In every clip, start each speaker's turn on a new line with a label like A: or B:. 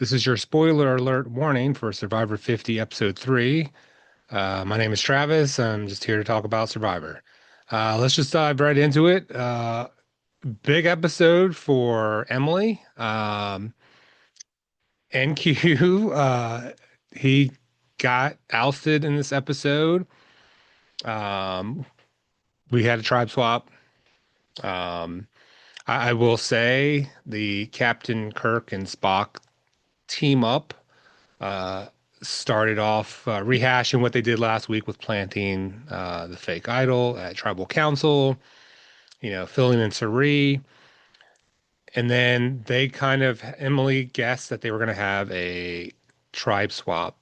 A: This is your spoiler alert warning for Survivor 50, Episode 3. My name is Travis. I'm just here to talk about Survivor. Let's just dive right into it. Big episode for Emily. NQ, he got ousted in this episode. Um, we had a tribe swap. Um, I will say the Captain Kirk and Spock team up. Uh, Started off rehashing what they did last week with planting the fake idol at tribal council, filling in Sari. And then they kind of, Emily guessed that they were going to have a tribe swap.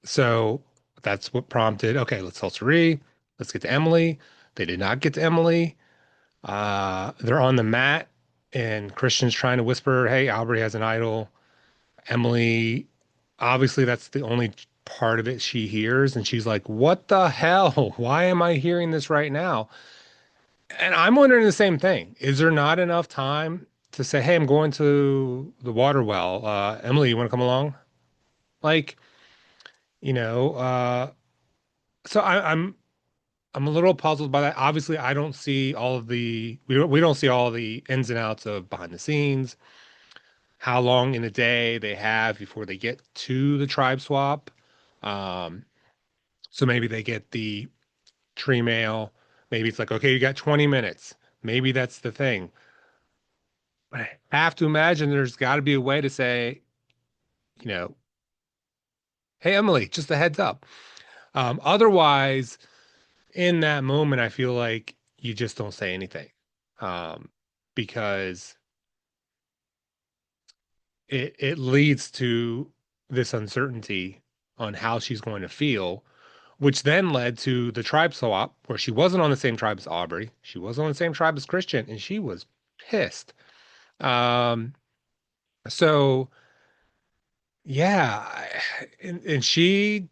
A: So that's what prompted, okay, let's tell Sari, let's get to Emily. They did not get to Emily. They're on the mat, and Christian's trying to whisper, hey, Aubrey has an idol. Emily, obviously, that's the only part of it she hears. And she's like, what the hell? Why am I hearing this right now? And I'm wondering the same thing. Is there not enough time to say, hey, I'm going to the water well. Emily, you want to come along? Like, you know, uh, so I'm a little puzzled by that. Obviously, I don't see all of we don't see all the ins and outs of behind the scenes, how long in a day they have before they get to the tribe swap. Um, so maybe they get the tree mail. Maybe it's like, okay, you got 20 minutes. Maybe that's the thing. But I have to imagine there's got to be a way to say, you know, hey, Emily, just a heads up. Otherwise, in that moment, I feel like you just don't say anything um, because it leads to this uncertainty on how she's going to feel, which then led to the tribe swap where she wasn't on the same tribe as Aubrey. She was on the same tribe as Christian, and she was pissed. Um, so yeah, and she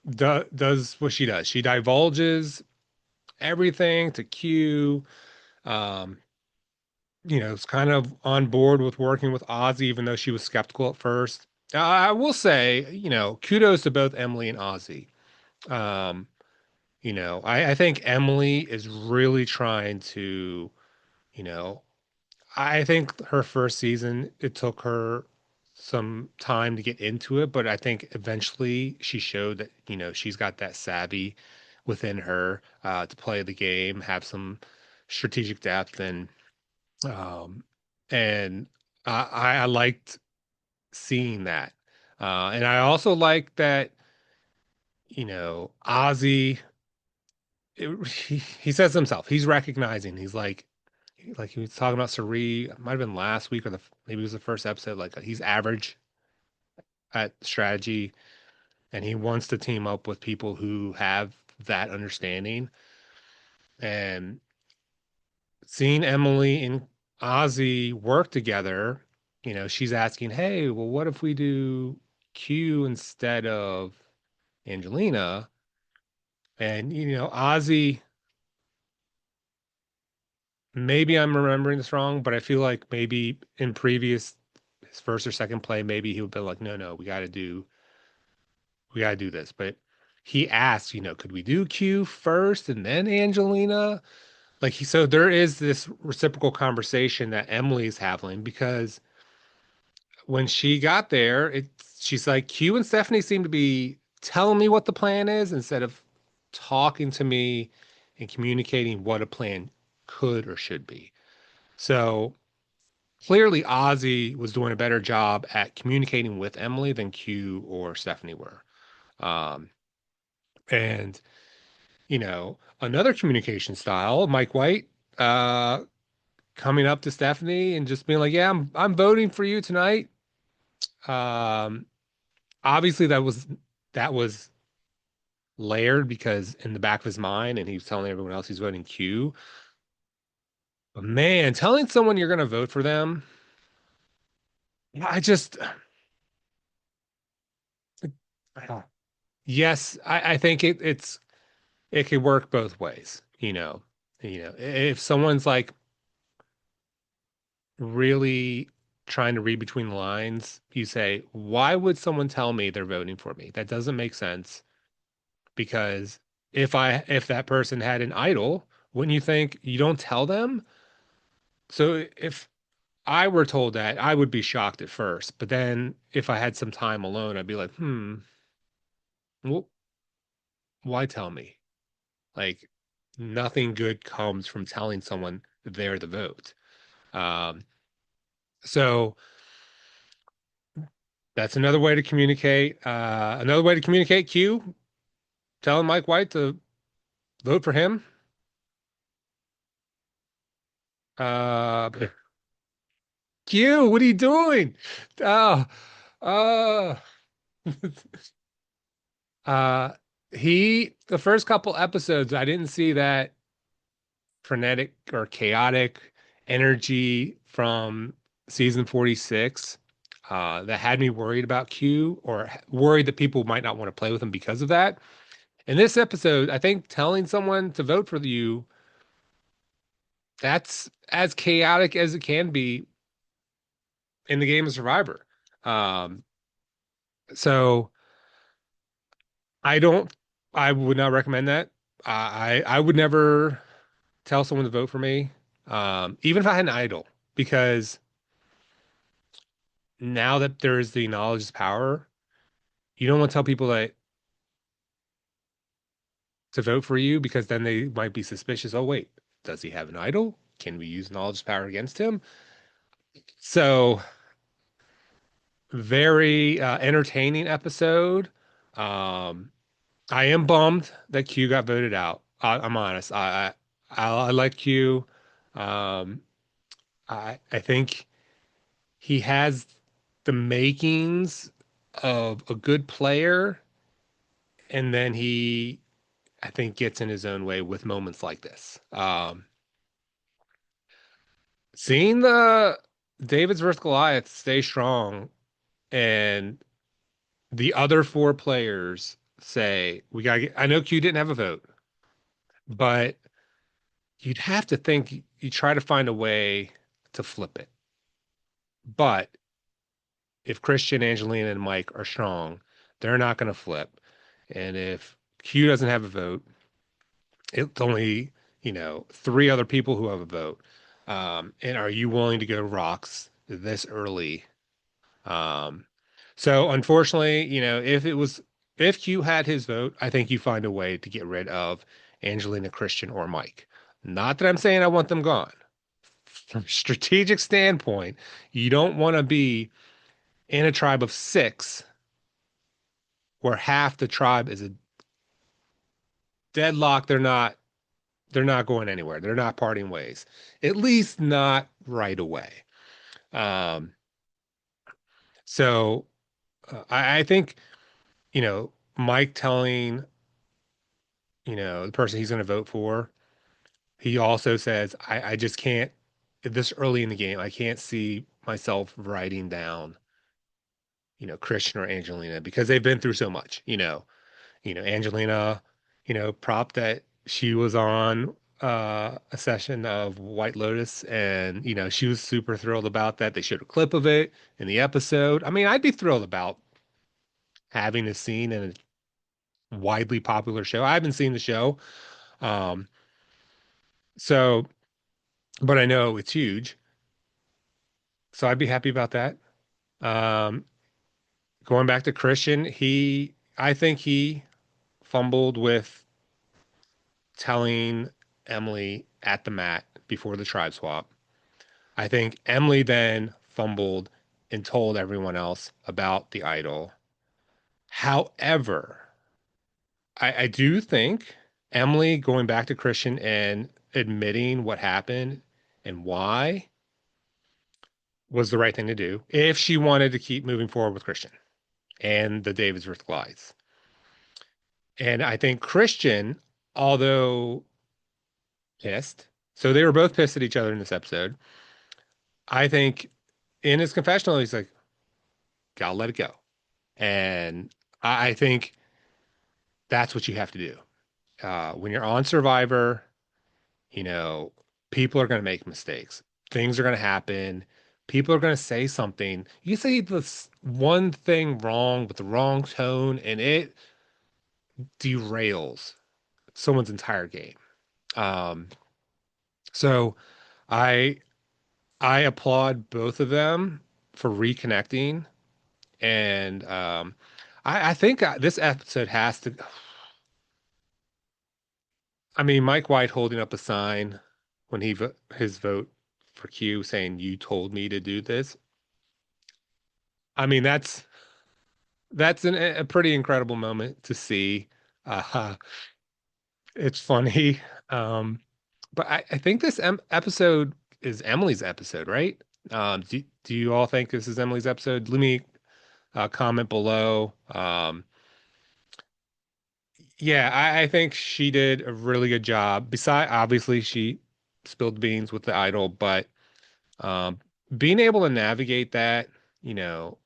A: does what she does. She divulges everything to Q. Um, is kind of on board with working with Ozzy, even though she was skeptical at first. I will say, kudos to both Emily and Ozzy. Um, I think Emily is really trying to, you know, I think her first season, it took her some time to get into it, but I think eventually she showed that, she's got that savvy within her to play the game, have some strategic depth, um, and I liked seeing that. And I also like that, Ozzy, he says himself, he's recognizing, he's like he was talking about Sari, it might have been last week or maybe it was the first episode. Like he's average at strategy, and he wants to team up with people who have that understanding. And seeing Emily and Ozzy work together, she's asking, "Hey, well, what if we do Q instead of Angelina?" And Ozzy, maybe I'm remembering this wrong, but I feel like maybe in previous his first or second play, maybe he would be like, no, no, we got to do this. But he asked, could we do Q first and then Angelina? So there is this reciprocal conversation that Emily's having because when she got there, she's like, Q and Stephanie seem to be telling me what the plan is instead of talking to me and communicating what a plan could or should be. So clearly Ozzy was doing a better job at communicating with Emily than Q or Stephanie were. Um, and another communication style, Mike White, uh, coming up to Stephanie and just being like, "Yeah, I'm voting for you tonight." Um, Obviously that was layered because in the back of his mind, and he was telling everyone else he's voting Q. But man, telling someone you're going to vote for them, I just, yes, I think it could work both ways. If someone's like really trying to read between the lines, you say, why would someone tell me they're voting for me? That doesn't make sense because if that person had an idol, wouldn't you think you don't tell them? So if I were told that, I would be shocked at first, but then if I had some time alone, I'd be like, well, why tell me? Like nothing good comes from telling someone they're the vote. Um, so that's another way to communicate. Another way to communicate, Q, telling Mike White to vote for him. Uh, Q, what are you doing? Oh, uh, uh, the first couple episodes, I didn't see that frenetic or chaotic energy from season 46 that had me worried about Q or worried that people might not want to play with him because of that. In this episode, I think telling someone to vote for you, that's as chaotic as it can be in the game of Survivor. Um, so I don't, I would not recommend that. I would never tell someone to vote for me, even if I had an idol, because now that there is the knowledge is power, you don't want to tell people that to vote for you because then they might be suspicious. Oh, wait, does he have an idol? Can we use knowledge is power against him? So very entertaining episode. Um, I am bummed that Q got voted out. I'm honest. I like Q. Um, I think he has the makings of a good player, and then he, I think, gets in his own way with moments like this. Seeing the David's versus Goliath stay strong and the other four players say, we gotta get, I know Q didn't have a vote, but you'd have to think you try to find a way to flip it. But if Christian, Angelina, and Mike are strong, they're not going to flip. And if Q doesn't have a vote, it's only, three other people who have a vote. And are you willing to go rocks this early? Um, so unfortunately, if Q had his vote, I think you find a way to get rid of Angelina, Christian, or Mike. Not that I'm saying I want them gone. From a strategic standpoint, you don't want to be in a tribe of six where half the tribe is a deadlock. They're not going anywhere. They're not parting ways. At least not right away. Um, so I think, Mike telling, the person he's going to vote for, he also says, I just can't, this early in the game, I can't see myself writing down, Christian or Angelina because they've been through so much, Angelina, prop that she was on a session of White Lotus and, she was super thrilled about that. They showed a clip of it in the episode. I mean, I'd be thrilled about having a scene in a widely popular show. I haven't seen the show. Um, so, but I know it's huge. So I'd be happy about that. Um, Going back to Christian, I think he fumbled with telling Emily at the mat before the tribe swap. I think Emily then fumbled and told everyone else about the idol. However, I do think Emily going back to Christian and admitting what happened and why was the right thing to do if she wanted to keep moving forward with Christian and the Davids versus Goliaths. And I think Christian, although pissed, so they were both pissed at each other in this episode. I think in his confessional, he's like, gotta let it go. And I think that's what you have to do. When you're on Survivor, you know, people are going to make mistakes. Things are going to happen. people are going to say something. You say this one thing wrong with the wrong tone, and it derails someone's entire game. Um, so I I applaud both of them for reconnecting, and I think this episode has to. I mean, Mike White holding up a sign when his vote for Q saying "You told me to do this." I mean, that's a pretty incredible moment to see. Uh, it's funny, um, but I think this episode is Emily's episode, right? Do you all think this is Emily's episode? Let me comment below. Yeah, I think she did a really good job. Besides, obviously, she spilled beans with the idol, but um, being able to navigate that, you know,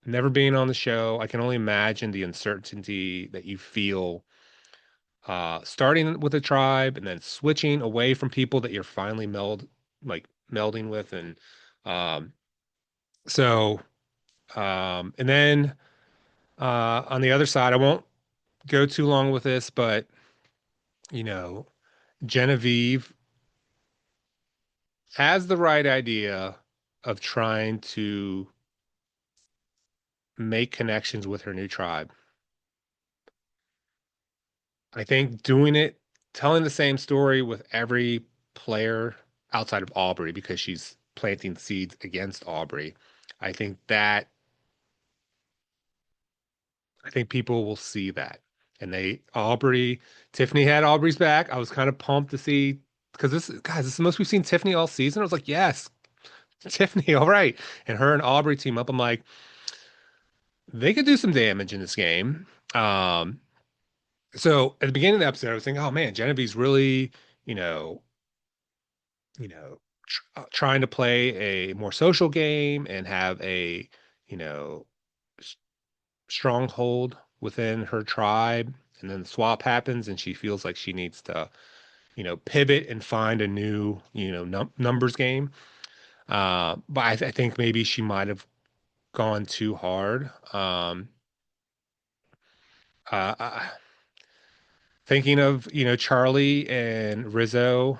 A: never being on the show, I can only imagine the uncertainty that you feel starting with a tribe and then switching away from people that you're finally melding with, and um, so and then on the other side, I won't go too long with this, but you know, Genevieve has the right idea of trying to make connections with her new tribe. I think doing it, telling the same story with every player outside of Aubrey because she's planting seeds against Aubrey. I think that I think people will see that. And Tiffany had Aubrey's back. I was kind of pumped to see because this is the most we've seen Tiffany all season. I was like, yes, Tiffany, all right. And her and Aubrey team up. I'm like, they could do some damage in this game. Um, so at the beginning of the episode, I was thinking, oh man, Genevieve's really, you know, trying to play a more social game and have a, you know, s- stronghold within her tribe. And then the swap happens, and she feels like she needs to, pivot and find a new, numbers game. But I think maybe she might have gone too hard. Uh, uh, Thinking of, Charlie and Rizzo,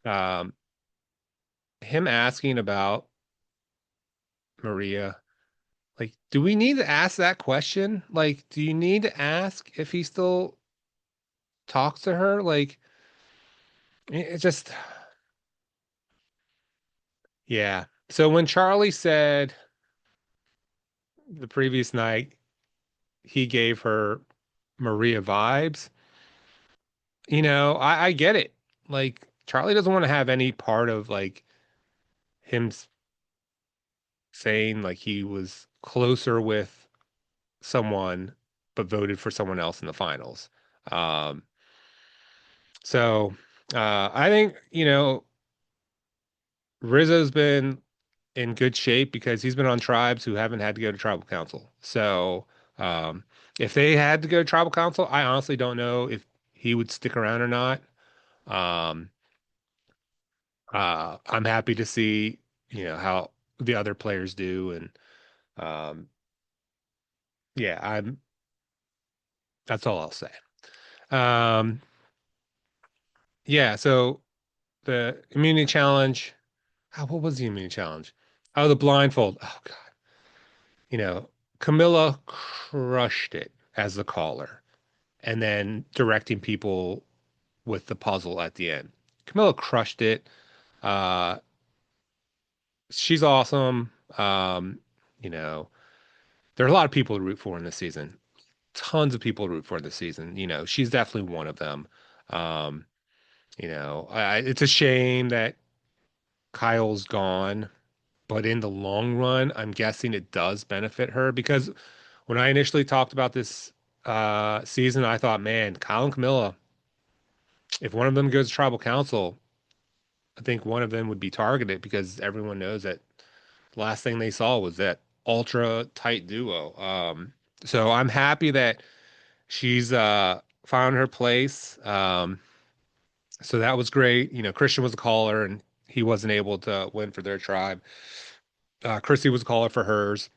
A: um, him asking about Maria. Like, do we need to ask that question? Like, do you need to ask if he still talks to her? Like, it just, yeah. So when Charlie said the previous night he gave her Maria vibes, I get it. Like, Charlie doesn't want to have any part of like him saying like he was closer with someone but voted for someone else in the finals. Um, so I think, Rizzo's been in good shape because he's been on tribes who haven't had to go to tribal council. So um, if they had to go to tribal council, I honestly don't know if he would stick around or not. Um, I'm happy to see, how the other players do. And um, yeah, that's all I'll say. Um, yeah, so the immunity challenge. Oh, what was the immunity challenge? Oh, the blindfold. Oh God. You know, Camilla crushed it as the caller and then directing people with the puzzle at the end. Camilla crushed it. Uh, she's awesome. You know, there are a lot of people to root for in this season. Tons of people to root for this season. She's definitely one of them. Um, it's a shame that Kyle's gone, but in the long run, I'm guessing it does benefit her because when I initially talked about this season, I thought, man, Kyle and Camilla, if one of them goes to tribal council, I think one of them would be targeted because everyone knows that the last thing they saw was that ultra tight duo. So I'm happy that she's found her place. So that was great. Christian was a caller and he wasn't able to win for their tribe. Chrissy was a caller for hers.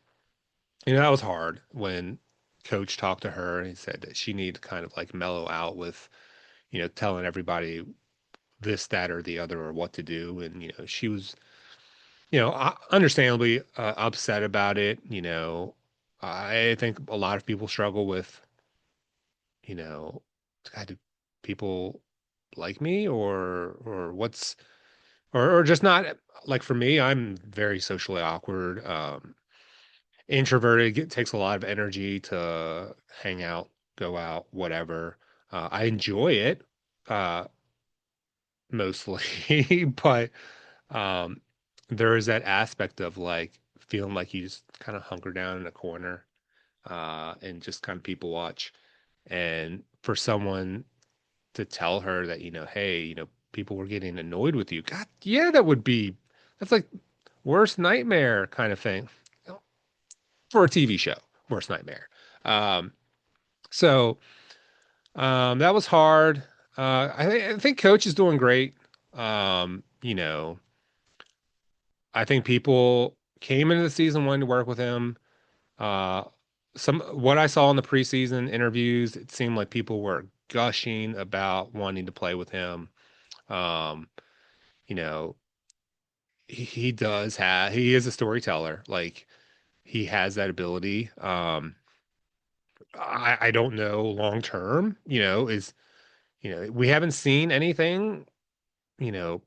A: That was hard when Coach talked to her and he said that she needed to kind of like mellow out with, telling everybody this, that, or the other, or what to do. And, she was, understandably upset about it. I think a lot of people struggle with, you know, God, do people like me or what's, or just not like for me, I'm very socially awkward. Introverted, it takes a lot of energy to hang out, go out, whatever. I enjoy it, uh, mostly, but um, there is that aspect of like feeling like you just kind of hunker down in a corner, and just kind of people watch. And for someone to tell her that, hey, people were getting annoyed with you. God, yeah, that's like worst nightmare kind of thing for a TV show, worst nightmare. Um, so that was hard. I think Coach is doing great. You know, I think people came into the season wanting to work with him. Uh, some what I saw in the preseason interviews, it seemed like people were gushing about wanting to play with him. Um, you know, he is a storyteller. Like he has that ability. I don't know long term, we haven't seen anything, you know,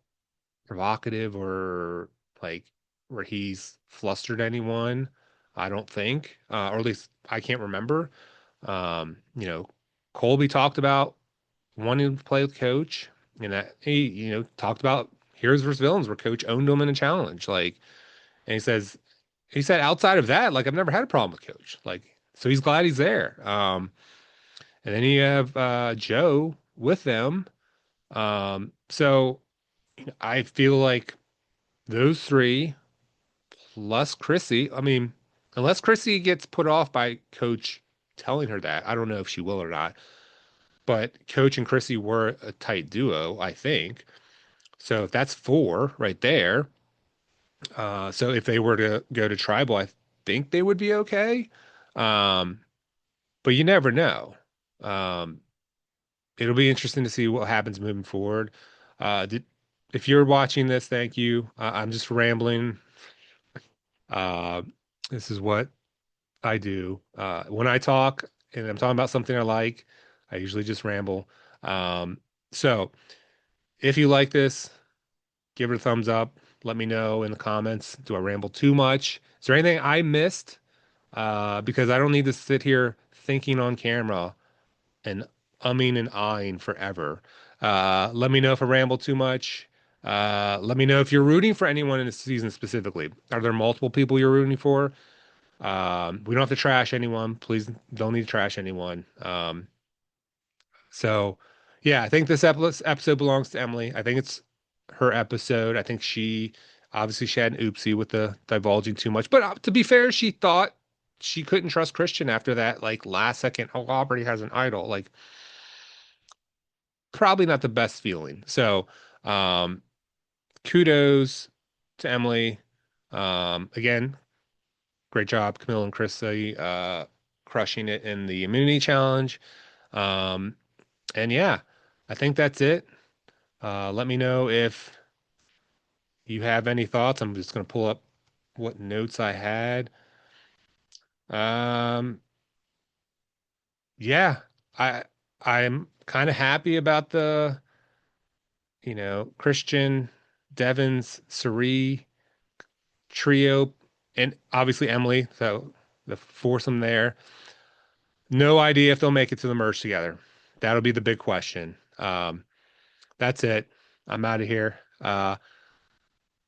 A: provocative or like where he's flustered anyone. I don't think, or at least I can't remember. You know, Colby talked about wanting to play with Coach, and that he, talked about Heroes versus Villains where Coach owned him in a challenge. Like, and he said outside of that, like I've never had a problem with Coach. Like, so he's glad he's there. And then you have Joe with them. So I feel like those three plus Chrissy. I mean, unless Chrissy gets put off by Coach telling her that, I don't know if she will or not. But Coach and Chrissy were a tight duo, I think. So if that's four right there. So if they were to go to tribal, I think they would be okay. Um, but you never know. Um, it'll be interesting to see what happens moving forward. If you're watching this, thank you. I'm just rambling. Uh, this is what I do. When I talk and I'm talking about something I like, I usually just ramble. So if you like this, give it a thumbs up. Let me know in the comments. Do I ramble too much? Is there anything I missed? Because I don't need to sit here thinking on camera and umming and ahhing forever. Let me know if I ramble too much. Let me know if you're rooting for anyone in this season specifically. Are there multiple people you're rooting for? We don't have to trash anyone. Please don't need to trash anyone. So yeah, I think this episode belongs to Emily. I think it's her episode. I think she had an oopsie with the divulging too much. But to be fair, she thought she couldn't trust Christian after that, like last second, oh, Aubrey has an idol. Like probably not the best feeling. So um kudos to Emily. Again, great job, Camille and Chrissy, crushing it in the immunity challenge. Um, and yeah, I think that's it. Let me know if you have any thoughts. I'm just going to pull up what notes I had. Um, yeah, I I'm kind of happy about the, Christian, Devon's, Sari trio, and obviously Emily. So the foursome there. No idea if they'll make it to the merge together. That'll be the big question. That's it. I'm out of here.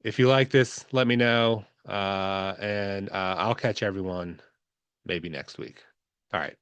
A: If you like this, let me know. And I'll catch everyone maybe next week. All right.